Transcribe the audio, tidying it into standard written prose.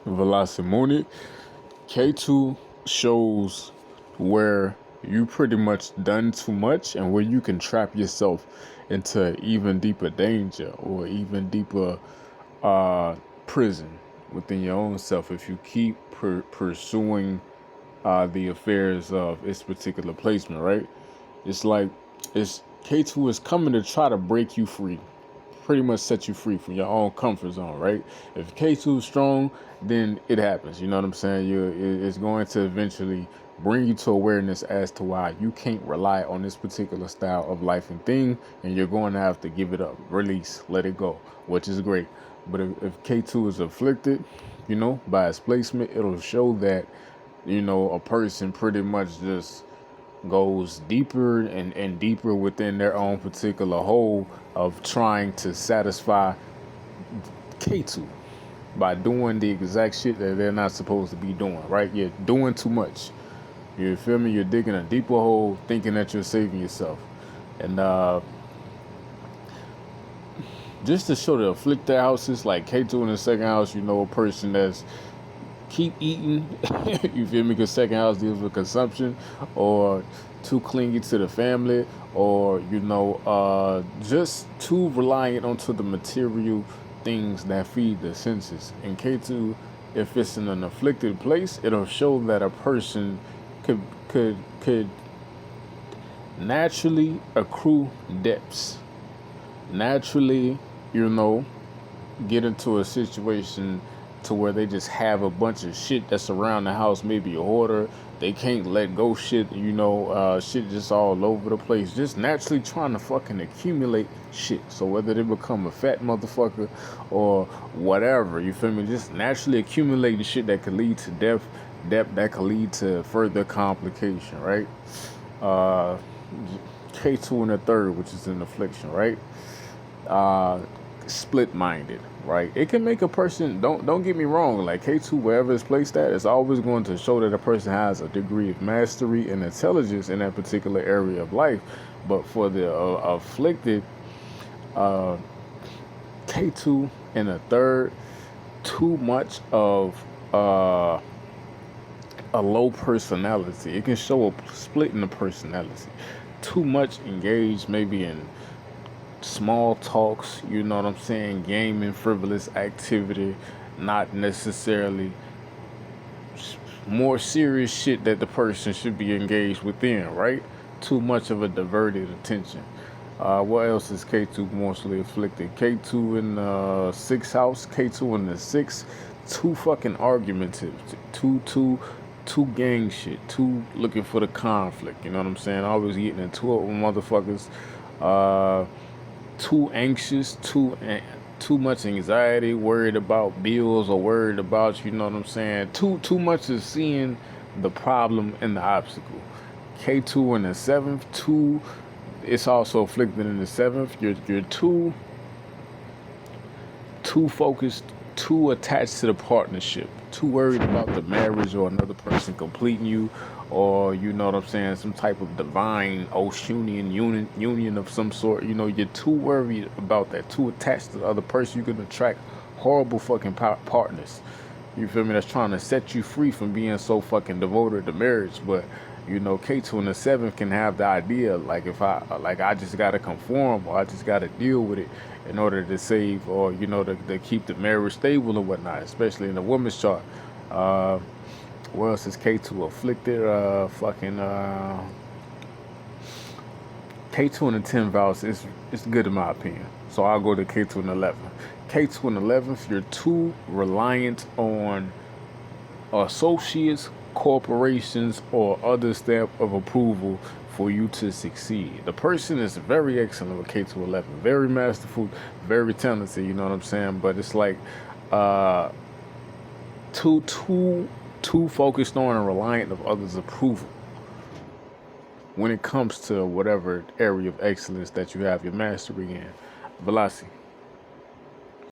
Velosimuni. Ketu shows where you pretty much done too much and where you can trap yourself into even deeper danger or even deeper prison within your own self if you keep pursuing the affairs of its particular placement, right? It's like it's K2 is coming to try to break you free, pretty much set you free from your own comfort zone, right? If K2 is strong, then it happens. You know what I'm saying? It's going to eventually bring you to awareness as to why you can't rely on this particular style of life and thing, and you're going to have to give it up, release, let it go, which is great. But if K2 is afflicted, by its placement, it'll show that, a person pretty much just goes deeper and deeper within their own particular hole of trying to satisfy Ketu by doing the exact shit that they're not supposed to be doing, right? You're doing too much. You feel me? You're digging a deeper hole thinking that you're saving yourself. And just to show the afflicted houses, like Ketu in the second house, a person that's keep eating, you feel me? Because second house deals with consumption, or too clingy to the family, or just too reliant onto the material things that feed the senses. And K2, if it's in an afflicted place, it'll show that a person could naturally accrue debts, naturally, get into a situation to where they just have a bunch of shit that's around the house, maybe a hoarder. They can't let go shit, shit just all over the place. Just naturally trying to fucking accumulate shit. So whether they become a fat motherfucker or whatever, you feel me? Just naturally accumulating shit that could lead to death that could lead to further complication, right? K2 in the third, which is an affliction, right? Split-minded, right? It can make a person, don't get me wrong, like K2, wherever it's placed at, it's always going to show that a person has a degree of mastery and intelligence in that particular area of life. But for the afflicted, K2 in the third, too much of a low personality. It can show a split in the personality. Too much engaged maybe in small talks, you know what I'm saying, gaming, frivolous activity, not necessarily more serious shit that the person should be engaged within, right? Too much of a diverted attention. What else is K2 mostly afflicted? K2 in the sixth house, K2 in the sixth, too fucking argumentative, too gang shit, too looking for the conflict, you know what I'm saying? Always getting into it with motherfuckers. Too anxious, too much anxiety, worried about bills or worried about, you know what I'm saying? Too much of seeing the problem and the obstacle. K2 in the seventh, it's also afflicted in the seventh. You're too focused, too attached to the partnership, too worried about the marriage or another person completing you, or you know what I'm saying, some type of divine Oceanian union of some sort. You're too worried about that, too attached to the other person. You can attract horrible fucking partners. You feel me? That's trying to set you free from being so fucking devoted to marriage. But K2 in the seventh can have the idea like, if I just gotta conform, or I just gotta deal with it in order to save, or to keep the marriage stable and whatnot, especially in the woman's chart. Where else is K2 afflicted? K2 in the 10th house is good in my opinion. So I'll go to K2 in the 11th. K2 in the 11th, you're too reliant on associates, corporations, or other stamp of approval for you to succeed. The person is very excellent with K2 11, very masterful, very talented, you know what I'm saying? But it's like too focused on and reliant of others' approval when it comes to whatever area of excellence that you have your mastery in. Velocity.